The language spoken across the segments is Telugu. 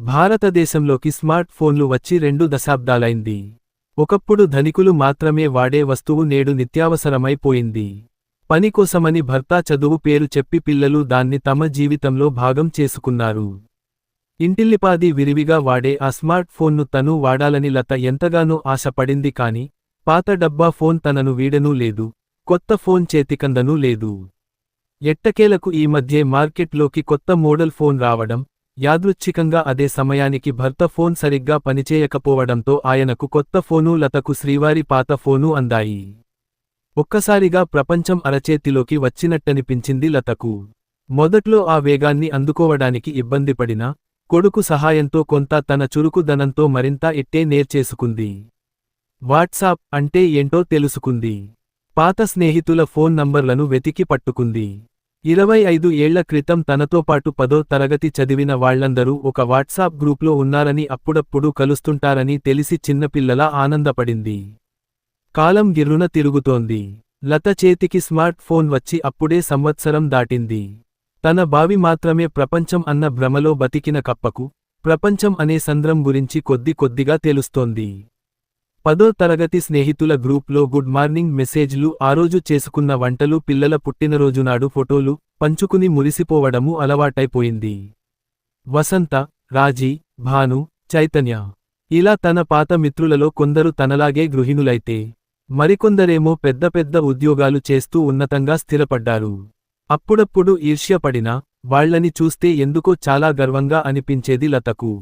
భారతదేశంలోకి స్మార్ట్ ఫోన్లు వచ్చి 2 దశాబ్దాలైంది. ఒకప్పుడు ధనికులు మాత్రమే వాడే వస్తువు నేడు నిత్యావసరమైపోయింది. పని కోసమని భర్త చదువు పేరు చెప్పి పిల్లలు దాన్ని తమ జీవితంలో భాగం చేసుకున్నారు. ఇంటిల్లిపాది విరివిగా వాడే ఆ స్మార్ట్ ఫోన్ను తను వాడాలని లత ఎంతగానో ఆశపడింది కాని, పాత డబ్బా ఫోన్ తనను వీడనూ లేదు, కొత్త ఫోన్ చేతికందనూ లేదు. ఎట్టకేలకు ఈ మధ్యే మార్కెట్లోకి కొత్త మోడల్ ఫోన్ రావడం, యాదృచ్ఛికంగా అదే సమయానికి భర్త ఫోన్ సరిగ్గా పనిచేయకపోవడంతో ఆయనకు కొత్త ఫోను, లతకు శ్రీవారి పాత ఫోను అందాయి. ఒక్కసారిగా ప్రపంచం అరచేతిలోకి వచ్చినట్టనిపించింది లతకు. మొదట్లో ఆ వేగాన్ని అందుకోవడానికి ఇబ్బందిపడినా, కొడుకు సహాయంతో కొంత తన చురుకుదనంతో మరింత ఎట్టే నేర్చేసుకుంది. వాట్సాప్ అంటే ఏంటో తెలుసుకుంది. పాత స్నేహితుల ఫోన్ నంబర్లను వెతికి పట్టుకుంది. 25 ఏళ్ల క్రితం తనతో పాటు 10వ తరగతి చదివిన వాళ్లందరూ ఒక వాట్సాప్ గ్రూప్లో ఉన్నారని, అప్పుడప్పుడు కలుస్తుంటారని తెలిసి చిన్నపిల్లలా ఆనందపడింది. కాలం గిర్రున తిరుగుతోంది. లత చేతికి స్మార్ట్ ఫోన్ వచ్చి అప్పుడే సంవత్సరం దాటింది. తన బావి మాత్రమే ప్రపంచం అన్న భ్రమలో బతికిన కప్పకు, ప్రపంచం అనే సంద్రం గురించి కొద్ది కొద్దిగా తెలుస్తోంది. 10వ తరగతి స్నేహితుల గ్రూప్లో గుడ్ మార్నింగ్ మెసేజ్లు, ఆరోజు చేసుకున్న వంటలు, పిల్లల పుట్టినరోజునాడు ఫోటోలు పంచుకుని మురిసిపోవడము అలవాటైపోయింది. వసంత, రాజీ, భాను, చైతన్య ఇలా తన పాత మిత్రులలో కొందరు తనలాగే గృహిణులైతే, మరికొందరేమో పెద్ద పెద్ద ఉద్యోగాలు చేస్తూ ఉన్నతంగా స్థిరపడ్డారు. అప్పుడప్పుడు ఈర్ష్యపడినా, వాళ్లని చూస్తే ఎందుకో చాలా గర్వంగా అనిపించేది లతకు.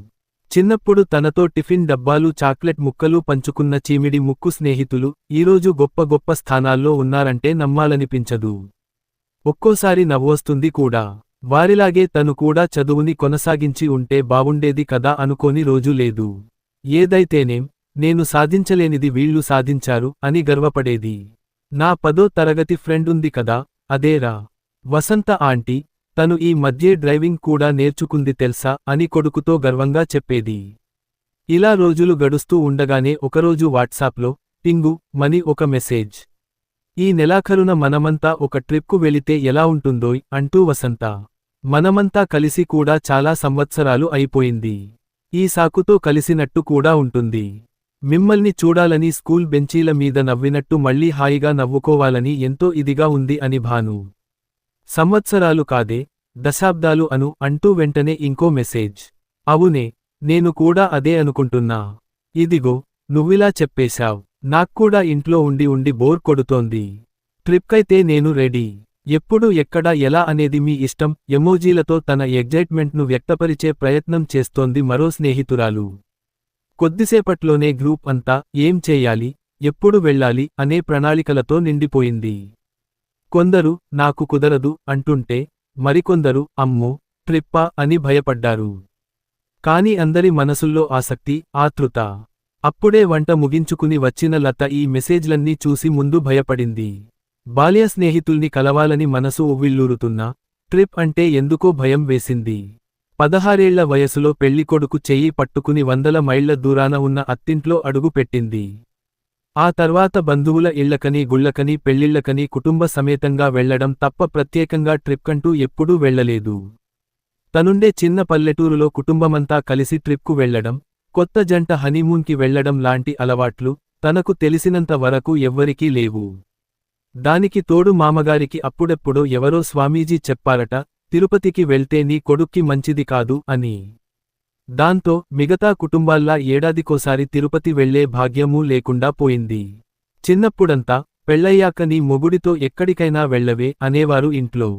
చిన్నప్పుడు తనతో టిఫిన్ డబ్బాలు, చాక్లెట్ ముక్కలు పంచుకున్న చీమిడి ముక్కు స్నేహితులు ఈరోజు గొప్ప గొప్ప స్థానాల్లో ఉన్నారంటే నమ్మాలనిపించదు. ఒక్కోసారి నవ్వొస్తుంది కూడా. వారిలాగే తను కూడా చదువుని కొనసాగించి ఉంటే బావుండేది కదా అనుకోని రోజు లేదు. ఏదైతేనేం, నేను సాధించలేనిది వీళ్లు సాధించారు అని గర్వపడేది. నా 10వ తరగతి ఫ్రెండుంది కదా, అదేరా వసంత ఆంటీ, తను ఈ మధ్యే డ్రైవింగ్ కూడా నేర్చుకుంది తెల్సా అని కొడుకుతో గర్వంగా చెప్పేది. ఇలా రోజులు గడుస్తూ ఉండగానే ఒకరోజు వాట్సాప్లో టింగు మని ఒక మెసేజ్. ఈ నెలాఖరున మనమంతా ఒక ట్రిప్కు వెళితే ఎలా ఉంటుందోయ్ అంటూ వసంత. మనమంతా కలిసి కూడా చాలా సంవత్సరాలు అయిపోయింది. ఈ సాకుతో కలిసినట్టు కూడా ఉంటుంది. మిమ్మల్ని చూడాలని, స్కూల్ బెంచీల మీద నవ్వినట్టు మళ్ళీ హాయిగా నవ్వుకోవాలని ఎంతో ఇదిగా ఉంది అని భాను. సంవత్సరాలు కాదే, దశాబ్దాలు అను అంటూ వెంటనే ఇంకో మెసేజ్. అవునే, నేను కూడా అదే అనుకుంటున్నా. ఇదిగో, నువ్విలా చెప్పేశావ్. నాక్కూడా ఇంట్లో ఉండి ఉండి బోర్ కొడుతోంది. ట్రిప్కైతే నేను రెడీ. ఎప్పుడు, ఎక్కడ, ఎలా అనేది మీ ఇష్టం ఎమోజీలతో తన ఎగ్జైట్మెంట్ను వ్యక్తపరిచే ప్రయత్నం చేస్తోంది మరో స్నేహితురాలు. కొద్దిసేపట్లోనే గ్రూప్ అంతా ఏం చేయాలి, ఎప్పుడు వెళ్ళాలి అనే ప్రణాళికలతో నిండిపోయింది. కొందరు నాకు కుదరదు అంటుంటే, మరికొందరు అమ్మో, ట్రిప్పా అని భయపడ్డారు. కాని అందరి మనసుల్లో ఆసక్తి, ఆతృత. అప్పుడే వంట ముగించుకుని వచ్చిన లత ఈ మెసేజ్లన్నీ చూసి ముందు భయపడింది. బాల్య స్నేహితుల్ని కలవాలని మనసు ఉవ్విళ్ళూరుతున్నా, ట్రిప్ అంటే ఎందుకో భయం వేసింది. 16 ఏళ్ల వయసులో పెళ్లికొడుకు చెయ్యి పట్టుకుని 100 మైళ్ల దూరాన ఉన్న అత్తింట్లో అడుగు పెట్టింది. ఆ తర్వాత బంధువుల ఇళ్లకని, గుళ్లకని, పెళ్లిళ్లకని కుటుంబ సమేతంగా వెళ్లడం తప్ప ప్రత్యేకంగా ట్రిప్కంటూ ఎప్పుడూ వెళ్లలేదు. తనుండే చిన్న పల్లెటూరులో కుటుంబమంతా కలిసి ట్రిప్కు వెళ్లడం, కొత్త జంట హనీమూన్కి వెళ్లడం లాంటి అలవాట్లు తనకు తెలిసినంత వరకు ఎవ్వరికీ లేవు. దానికి తోడు మామగారికి అప్పుడెప్పుడో ఎవరో స్వామీజీ చెప్పారట, తిరుపతికి వెళ్తే నీ కొడుక్కి మంచిది కాదు అని. దాంతో మిగతా కుటుంబాల్లా ఏడాదికోసారి తిరుపతి వెళ్లే భాగ్యమూ లేకుండా పోయింది. చిన్నప్పుడంతా పెళ్లయ్యాక నీ మొగుడితో ఎక్కడికైనా వెళ్లవే అనేవారు ఇంట్లో.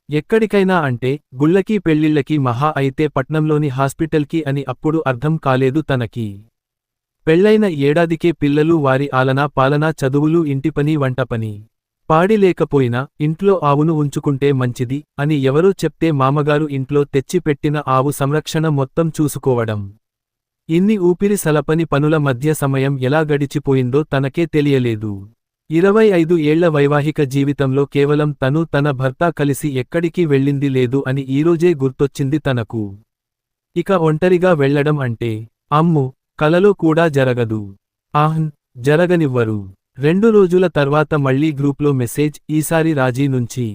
ఎక్కడికైనా అంటే గుళ్ళకి, పెళ్లిళ్లకి, మహా అయితే పట్నంలోని హాస్పిటల్కి అని. అప్పుడు అర్థం కాలేదు తనకి. పెళ్లైన ఏడాదికే పిల్లలు, వారి ఆలనా పాలనా, చదువులు, ఇంటిపని, వంటపని. పాడి లేకపోయినా ఇంట్లో ఆవును ఉంచుకుంటే మంచిది అని ఎవరో చెప్తే మామగారు ఇంట్లో తెచ్చిపెట్టిన ఆవు సంరక్షణ మొత్తం చూసుకోవడం. ఇన్ని ఊపిరి సలపని పనుల మధ్య సమయం ఎలా గడిచిపోయిందో తనకే తెలియలేదు. 25 ఏళ్ల వైవాహిక జీవితంలో కేవలం తను, తన భర్త కలిసి ఎక్కడికి వెళ్ళింది లేదు అని ఈరోజే గుర్తొచ్చింది తనకు. ఇక ఒంటరిగా వెళ్లడం అంటే అమ్మో, కలలో కూడా జరగదు. జరగనివ్వరు. 2 రోజుల తర్వాత మళ్లీ గ్రూప్లో మెసేజ్, ఈసారి రాజీ నుంచి.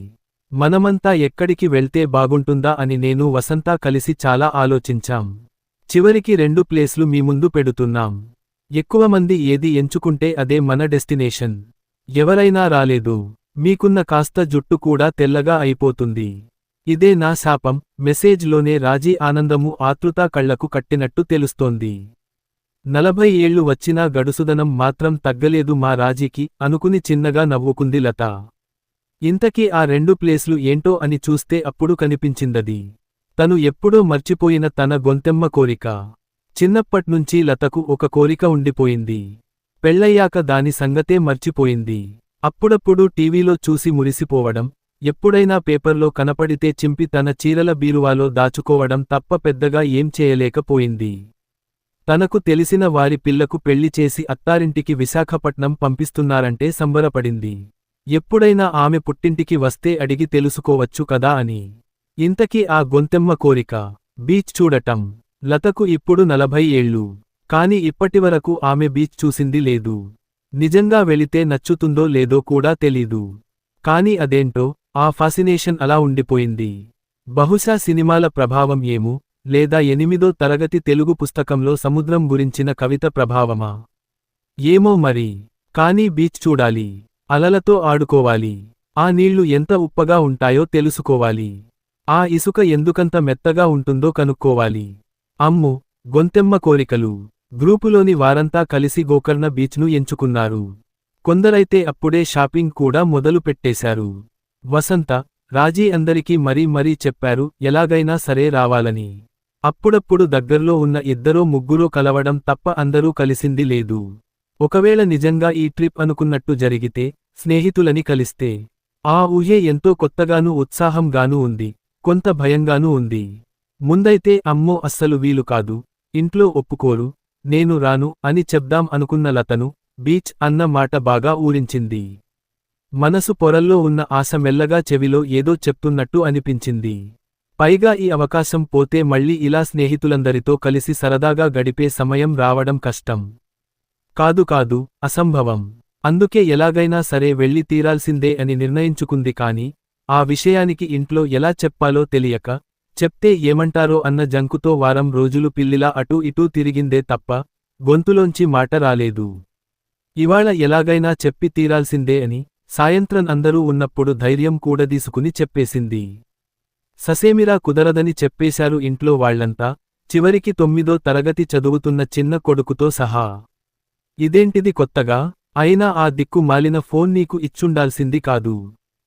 మనమంతా ఎక్కడికి వెళ్తే బాగుంటుందా అని నేను వసంతా కలిసి చాలా ఆలోచించాం. చివరికి 2 ప్లేస్లు మీ ముందు పెడుతున్నాం. ఎక్కువ మంది ఏది ఎంచుకుంటే అదే మన డెస్టినేషన్. ఎవరైనా రాలేదు. మీకున్న కాస్త జుట్టు కూడా తెల్లగా అయిపోతుంది. ఇదే నా శాపం. మెసేజ్లోనే రాజీ ఆనందము ఆతృత కళ్లకు కట్టినట్టు తెలుస్తోంది. 40 ఏళ్లు వచ్చినా గడుసుదనం మాత్రం తగ్గలేదు మా రాజీకి అనుకుని చిన్నగా నవ్వుకుంది లత. ఇంతకీ ఆ 2 ప్లేస్లు ఏంటో అని చూస్తే అప్పుడు కనిపించిందది. తను ఎప్పుడో మర్చిపోయిన తన గొంతెమ్మ కోరిక. చిన్నప్పట్నుంచీ లతకు ఒక కోరిక ఉండిపోయింది. పెళ్లయ్యాక దాని సంగతే మర్చిపోయింది. అప్పుడప్పుడు టీవీలో చూసి మురిసిపోవడం, ఎప్పుడైనా పేపర్లో కనపడితే చింపి తన చీరల బీరువాలో దాచుకోవడం తప్ప పెద్దగా ఏం చేయలేకపోయింది. తనకు తెలిసిన వారి పిల్లకు పెళ్లి చేసి అత్తారింటికి విశాఖపట్నం పంపిస్తున్నారంటే సంబరపడింది. ఎప్పుడైనా ఆమె పుట్టింటికి వస్తే అడిగి తెలుసుకోవచ్చు కదా అని. ఇంతకీ ఆ గొంతెమ్మ కోరిక బీచ్ చూడటం. లతకు ఇప్పుడు 40 ఏళ్ళు. కాని ఇప్పటివరకు ఆమె బీచ్ చూసింది లేదు. నిజంగా వెళితే నచ్చుతుందో లేదో కూడా తెలీదు. కాని అదేంటో ఆ ఫాసినేషన్ అలా ఉండిపోయింది. బహుశా సినిమాల ప్రభావం ఏమో, లేదా 8దో తరగతి తెలుగు పుస్తకంలో సముద్రం గురించిన కవిత ప్రభావమా? ఏమో మరి. కానీ బీచ్ చూడాలి. అలలతో ఆడుకోవాలి. ఆ నీళ్లు ఎంత ఉప్పగా ఉంటాయో తెలుసుకోవాలి. ఆ ఇసుక ఎందుకంత మెత్తగా ఉంటుందో కనుక్కోవాలి. అమ్మో, గొంతెమ్మ కోరికలు. గ్రూపులోని వారంతా కలిసి గోకర్ణ బీచ్ను ఎంచుకున్నారు. కొందరైతే అప్పుడే షాపింగ్ కూడా మొదలు పెట్టేశారు. వసంత, రాజీ అందరికీ మరీ చెప్పారు ఎలాగైనా సరే రావాలని. అప్పుడప్పుడు దగ్గర్లో ఉన్న 2-3 కలవడం తప్ప అందరూ కలిసింది లేదు. ఒకవేళ నిజంగా ఈ ట్రిప్ అనుకున్నట్టు జరిగితే, స్నేహితులని కలిస్తే. ఆ ఊహే ఎంతో కొత్తగానూ ఉత్సాహంగానూ ఉంది. కొంత భయంగానూ ఉంది. ముందైతే అమ్మో అస్సలు వీలు కాదు, ఇంట్లో ఒప్పుకోరు, నేను రాను అని చెప్దాం అనుకున్న లతను బీచ్ అన్న మాట బాగా ఊరించింది. మనసు పొరల్లో ఉన్న ఆశ మెల్లగా చెవిలో ఏదో చెప్తున్నట్టు అనిపించింది. పైగా ఈ అవకాశం పోతే మళ్ళీ ఇలా స్నేహితులందరితో కలిసి సరదాగా గడిపే సమయం రావడం కష్టం. కాదు, అసంభవం. అందుకే ఎలాగైనా సరే వెళ్ళి తీరాల్సిందే అని నిర్ణయించుకుంది. కాని ఆ విషయానికి ఇంట్లో ఎలా చెప్పాలో తెలియక, చెప్తే ఏమంటారో అన్న జంకుతో వారం రోజులు పిల్లిలా అటూ ఇటూ తిరిగిందే తప్ప గొంతులోంచి మాట రాలేదు. ఇవాళ ఎలాగైనా చెప్పి తీరాల్సిందే అని సాయంత్రం అందరూ ఉన్నప్పుడు ధైర్యం కూడదీసుకుని చెప్పేసింది. ససేమిరా కుదరదని చెప్పేశారు ఇంట్లో వాళ్లంతా, చివరికి 9దో తరగతి చదువుతున్న చిన్న కొడుకుతో సహా. ఇదేంటిది కొత్తగా? అయినా ఆ దిక్కు మాలిన ఫోన్ నీకు ఇచ్చుండాల్సింది కాదు.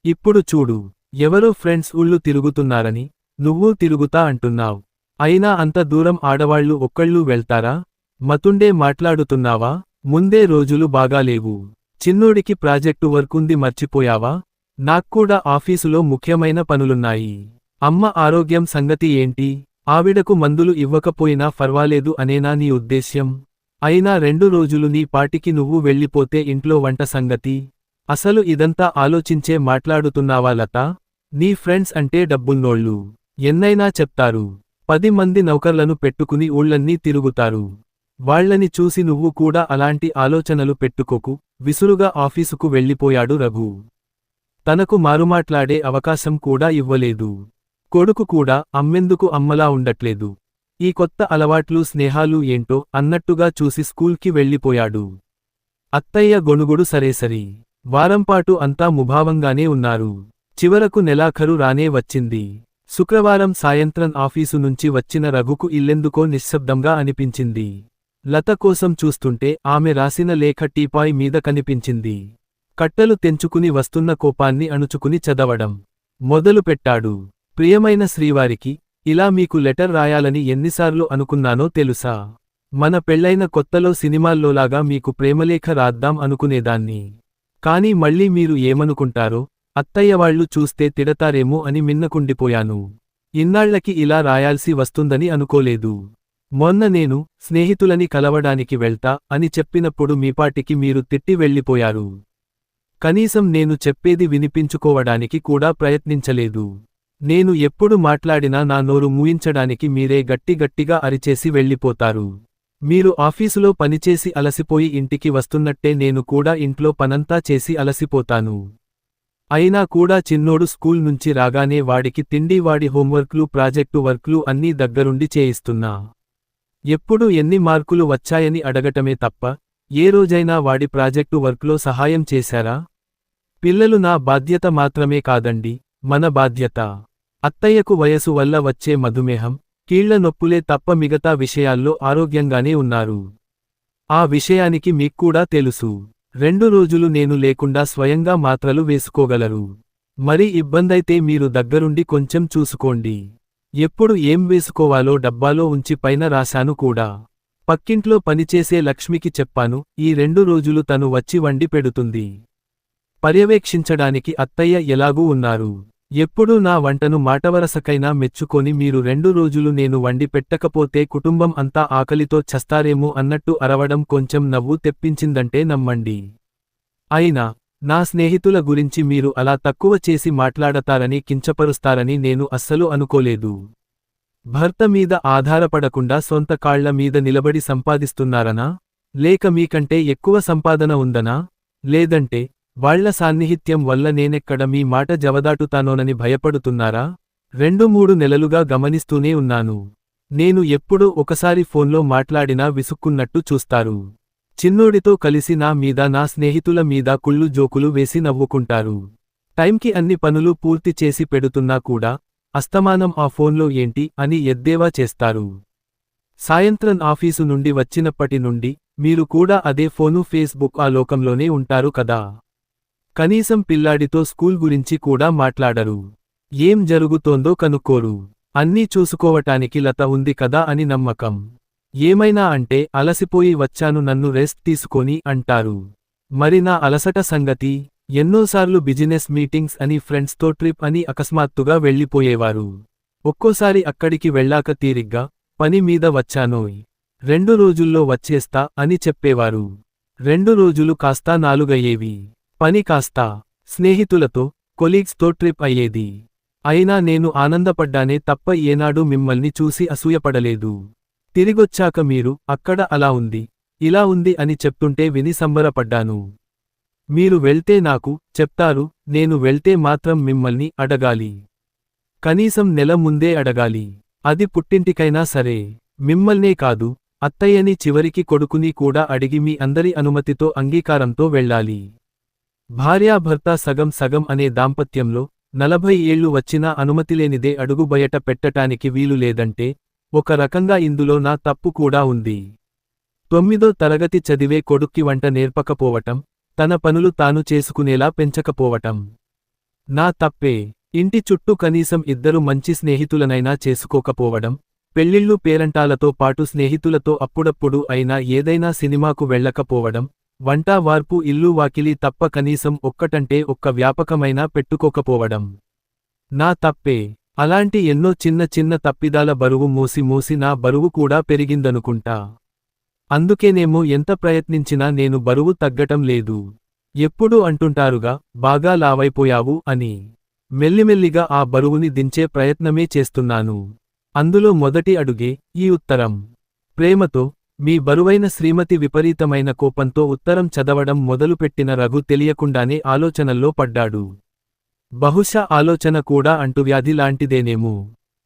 ఇప్పుడు చూడు, ఎవరో ఫ్రెండ్స్ ఊళ్ళు తిరుగుతున్నారని నువ్వూ తిరుగుతా అంటున్నావ్. అయినా అంత దూరం ఆడవాళ్లు ఒక్కళ్ళూ వెళ్తారా? మతుండే మాట్లాడుతున్నావా? ముందే రోజులు బాగాలేవు. చిన్నోడికి ప్రాజెక్టు వర్కుంది మర్చిపోయావా? నాక్కూడా ఆఫీసులో ముఖ్యమైన పనులున్నాయి. అమ్మ ఆరోగ్యం సంగతి ఏంటి? ఆవిడకు మందులు ఇవ్వకపోయినా ఫర్వాలేదు అనేనా నీ ఉద్దేశ్యం? అయినా 2 రోజులు నీ పాటికి నువ్వు వెళ్ళిపోతే ఇంట్లో వంట సంగతి? అసలు ఇదంతా ఆలోచించే మాట్లాడుతున్నావా లత? నీ ఫ్రెండ్స్ అంటే డబ్బున్నోళ్ళు. ఎన్నైనా చెప్తారు. 10 మంది నౌకర్లను పెట్టుకుని ఊళ్ళన్నీ తిరుగుతారు. వాళ్లని చూసి నువ్వు కూడా అలాంటి ఆలోచనలు పెట్టుకోకు. విసురుగా ఆఫీసుకు వెళ్ళిపోయాడు రఘు. తనకు మారుమాట్లాడే అవకాశం కూడా ఇవ్వలేదు. కొడుకు కూడా అమ్మెందుకు అమ్మలా ఉండట్లేదు. ఈ కొత్త అలవాట్లు స్నేహాలు ఏంటో అన్నట్టుగా చూసి స్కూల్కి వెళ్ళిపోయాడు. అత్తయ్య గొణుగుడు సరేసరి. వారంపాటు అంతా ముభావంగానే ఉన్నారు. చివరకు నెలాఖరు రానే వచ్చింది. శుక్రవారం సాయంత్రం ఆఫీసు నుంచి వచ్చిన రఘుకు ఇల్లెందుకో నిశ్శబ్దంగా అనిపించింది. లత కోసం చూస్తుంటే ఆమె రాసిన లేఖ టీపాయ్ మీద కనిపించింది. కట్టలు తెంచుకుని వస్తున్న కోపాన్ని అణుచుకుని చదవడం మొదలుపెట్టాడు. ప్రియమైన శ్రీవారికి, ఇలా మీకు లెటర్ రాయాలని ఎన్నిసార్లు అనుకున్నానో తెలుసా? మన పెళ్లైన కొత్తలో సినిమాల్లోలాగా మీకు ప్రేమలేఖ రాద్దాం అనుకునేదాన్ని. కాని మళ్ళీ మీరు ఏమనుకుంటారో, అత్తయ్యవాళ్లు చూస్తే తిడతారేమో అని మిన్నకుండిపోయాను. ఇన్నాళ్లకి ఇలా రాయాల్సి వస్తుందని అనుకోలేదు. మొన్న నేను స్నేహితులని కలవడానికి వెళ్తా అని చెప్పినప్పుడు మీపాటికి మీరు తిట్టి వెళ్ళిపోయారు. కనీసం నేను చెప్పేది వినిపించుకోవడానికి కూడా ప్రయత్నించలేదు. నేను ఎప్పుడు మాట్లాడినా నా నోరు మూయించడానికి మీరే గట్టిగా అరిచేసి వెళ్ళిపోతారు. మీరు ఆఫీసులో పనిచేసి అలసిపోయి ఇంటికి వస్తున్నట్టే నేను కూడా ఇంట్లో పనంతా చేసి అలసిపోతాను. అయినా కూడా చిన్నోడు స్కూల్ నుంచి రాగానే వాడికి తిండి, వాడి హోంవర్క్లు, ప్రాజెక్టు వర్క్లు అన్నీ దగ్గరుండి చేయిస్తున్నా. ఎప్పుడు ఎన్ని మార్కులు వచ్చాయని అడగటమే తప్ప ఏ రోజైనా వాడి ప్రాజెక్టు వర్క్లో సహాయం చేశారా? పిల్లలు నా బాధ్యత మాత్రమే కాదండి, మన బాధ్యత. అత్తయ్యకు వయసు వల్ల వచ్చే మధుమేహం, కీళ్ల నొప్పులే తప్ప మిగతా విషయాల్లో ఆరోగ్యంగానే ఉన్నారు. ఆ విషయానికి మీక్కూడా తెలుసు. 2 రోజులు నేను లేకుండా స్వయంగా మాత్రలు వేసుకోగలరు. మరి ఇబ్బందైతే మీరు దగ్గరుండి కొంచెం చూసుకోండి. ఎప్పుడు ఏం వేసుకోవాలో డబ్బాలో ఉంచి పైన రాశాను కూడా. పక్కింట్లో పనిచేసే లక్ష్మికి చెప్పాను, ఈ 2 రోజులు తను వచ్చి వండి పెడుతుంది. పర్యవేక్షించడానికి అత్తయ్య ఎలాగూ ఉన్నారు. ఎప్పుడూ నా వంటను మాటవరసకైనా మెచ్చుకొని మీరు 2 రోజులు నేను వండి పెట్టకపోతే కుటుంబం అంతా ఆకలితో చస్తారేమో అన్నట్టు అరవడం కొంచెం నవ్వు తెప్పించిందంటే నమ్మండి. అయినా నా స్నేహితుల గురించి మీరు అలా తక్కువ చేసి మాట్లాడతారని కించపరుస్తారని నేను అస్సలు అనుకోలేదు. భర్త మీద ఆధారపడకుండా సొంత కాళ్ల మీద నిలబడి సంపాదిస్తున్నారనా? లేక మీకంటే ఎక్కువ సంపాదన ఉందనా? లేదంటే వాళ్ల సాన్నిహిత్యం వల్ల నేనెక్కడ మీ మాట జవదాటుతానోనని భయపడుతున్నారా? 2-3 నెలలుగా గమనిస్తూనే ఉన్నాను. నేను ఎప్పుడో ఒకసారి ఫోన్లో మాట్లాడినా విసుక్కున్నట్టు చూస్తారు. చిన్నోడితో కలిసి నా మీద నా స్నేహితుల మీద కుళ్ళు జోకులు వేసి నవ్వుకుంటారు. టైంకి అన్ని పనులు పూర్తి చేసి పెడుతున్నా కూడా అస్తమానం ఆ ఫోన్లో ఏంటి అని ఎద్దేవా చేస్తారు. సాయంత్రం ఆఫీసు నుండి వచ్చినప్పటి నుండి మీరు కూడా అదే ఫోను ఫేస్బుక్ ఆ లోకంలోనే ఉంటారు కదా. కనీసం పిల్లాడితో స్కూల్ గురించి కూడా మాట్లాడరు. ఏం జరుగుతోందో కనుక్కోరు. అన్నీ చూసుకోవటానికి లత ఉంది కదా అని నమ్మకం. ఏమైనా అంటే అలసిపోయి వచ్చాను నన్ను రెస్ట్ తీసుకొని అంటారు. మరి నా అలసట సంగతి? ఎన్నోసార్లు బిజినెస్ మీటింగ్స్ అని ఫ్రెండ్స్తో ట్రిప్ అని అకస్మాత్తుగా వెళ్ళిపోయేవారు. ఒక్కోసారి అక్కడికి వెళ్ళాక తీరిగ్గా పని మీద వచ్చానోయ్ 2 రోజుల్లో వచ్చేస్తా అని చెప్పేవారు. 2 రోజులు కాస్త 4 అయ్యేవి. పని కాస్త స్నేహితులతో కొలీగ్స్తో ట్రిప్ అయ్యేది. అయినా నేను ఆనందపడ్డానే తప్ప ఏనాడు మిమ్మల్ని చూసి అసూయపడలేదు. తిరిగొచ్చాక మీరు అక్కడ అలా ఉంది ఇలా ఉంది అని చెప్తుంటే విని సంబరపడ్డాను. మీరు వెళ్తే నాకు చెప్తారు, నేను వెళ్తే మాత్రం మిమ్మల్ని అడగాలి. కనీసం నెల ముందే అడగాలి. అది పుట్టింటికైనా సరే. మిమ్మల్నే కాదు, అత్తయ్యని చివరికి కొడుకుని కూడా అడిగి మీ అందరి అనుమతితో అంగీకారంతో వెళ్ళాలి. భార్యాభర్త సగం సగం అనే దాంపత్యంలో 40 ఏళ్లు వచ్చినా అనుమతిలేనిదే అడుగు బయట పెట్టటానికి వీలు లేదంటే ఒక రకంగా ఇందులో నా తప్పు కూడా ఉంది. 9వ తరగతి చదివే కొడుక్కి వంట నేర్పకపోవటం, తన పనులు తాను చేసుకునేలా పెంచకపోవటం నా తప్పే. ఇంటి చుట్టూ కనీసం 2 మంచి స్నేహితులనైనా చేసుకోకపోవడం, పెళ్ళిళ్ళు పేరంటాలతో పాటు స్నేహితులతో అప్పుడప్పుడు అయినా ఏదైనా సినిమాకు వెళ్ళకపోవడం, వంటా వార్పు ఇల్లు వాకిలి తప్ప కనీసం ఒక్కటంటే ఒక్క వ్యాపకమైనా పెట్టుకోకపోవడం నా తప్పే. అలాంటి ఎన్నో చిన్న చిన్న తప్పిదాల బరువు మోసి మోసి నా బరువు కూడా పెరిగిందనుకుంటా. అందుకేనేమో ఎంత ప్రయత్నించినా నేను బరువు తగ్గటం లేదు. ఎప్పుడూ అంటుంటారుగా, బాగా లావైపోయావు అని. మెల్లిమెల్లిగా ఆ బరువుని దించే ప్రయత్నమే చేస్తున్నాను. అందులో మొదటి అడుగే ఈ ఉత్తరం. ప్రేమతో మీ బరువైన శ్రీమతి. విపరీతమైన కోపంతో ఉత్తరం చదవడం మొదలుపెట్టిన రఘు తెలియకుండానే ఆలోచనల్లో పడ్డాడు. బహుశా ఆలోచన కూడా అంటువ్యాధి లాంటిదేనేమో.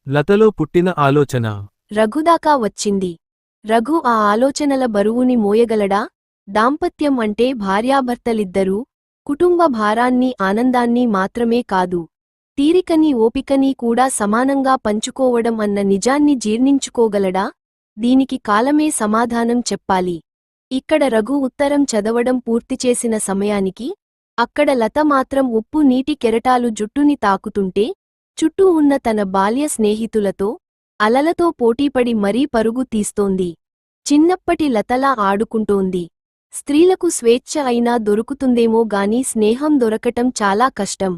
లతలో పుట్టిన ఆలోచన రఘుదాకా వచ్చింది. రఘు ఆ ఆలోచనల బరువుని మోయగలడా? దాంపత్యం అంటే భార్యాభర్తలిద్దరూ కుటుంబ భారాన్ని ఆనందాన్ని మాత్రమే కాదు, తీరికని ఓపికని కూడా సమానంగా పంచుకోవడం అన్న నిజాన్ని జీర్ణించుకోగలడా? దీనికి కాలమే సమాధానం చెప్పాలి. ఇక్కడ రఘు ఉత్తరం చదవడం పూర్తిచేసిన సమయానికి అక్కడ లత మాత్రం ఉప్పు నీటి కెరటాలు జుట్టుని తాకుతుంటే చుట్టూ ఉన్న తన బాల్య స్నేహితులతో అలలతో పోటీపడి మరీ పరుగు తీస్తోంది. చిన్నప్పటి లతలా ఆడుకుంటోంది. స్త్రీలకు స్వేచ్ఛ అయినా దొరుకుతుందేమో గాని స్నేహం దొరకటం చాలా కష్టం.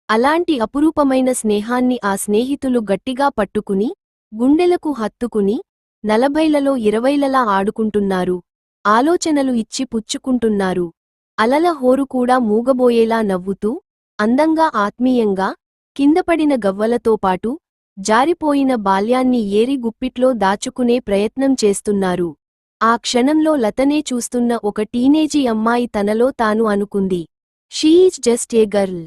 అలాంటి అపురూపమైన స్నేహాన్ని ఆ స్నేహితులు గట్టిగా పట్టుకుని గుండెలకు హత్తుకుని 40లలో 20లలా ఆడుకుంటున్నారు. ఆలోచనలు ఇచ్చి పుచ్చుకుంటున్నారు. అలల హోరు కూడా మూగబోయేలా నవ్వుతూ అందంగా ఆత్మీయంగా కిందపడిన గవ్వలతో పాటు జారిపోయిన బాల్యాన్ని ఏరి గుప్పిట్లో దాచుకునే ప్రయత్నం చేస్తున్నారు. ఆ క్షణంలో లతనే చూస్తున్న ఒక టీనేజీ అమ్మాయి తనలో తాను అనుకుంది, she is just a girl.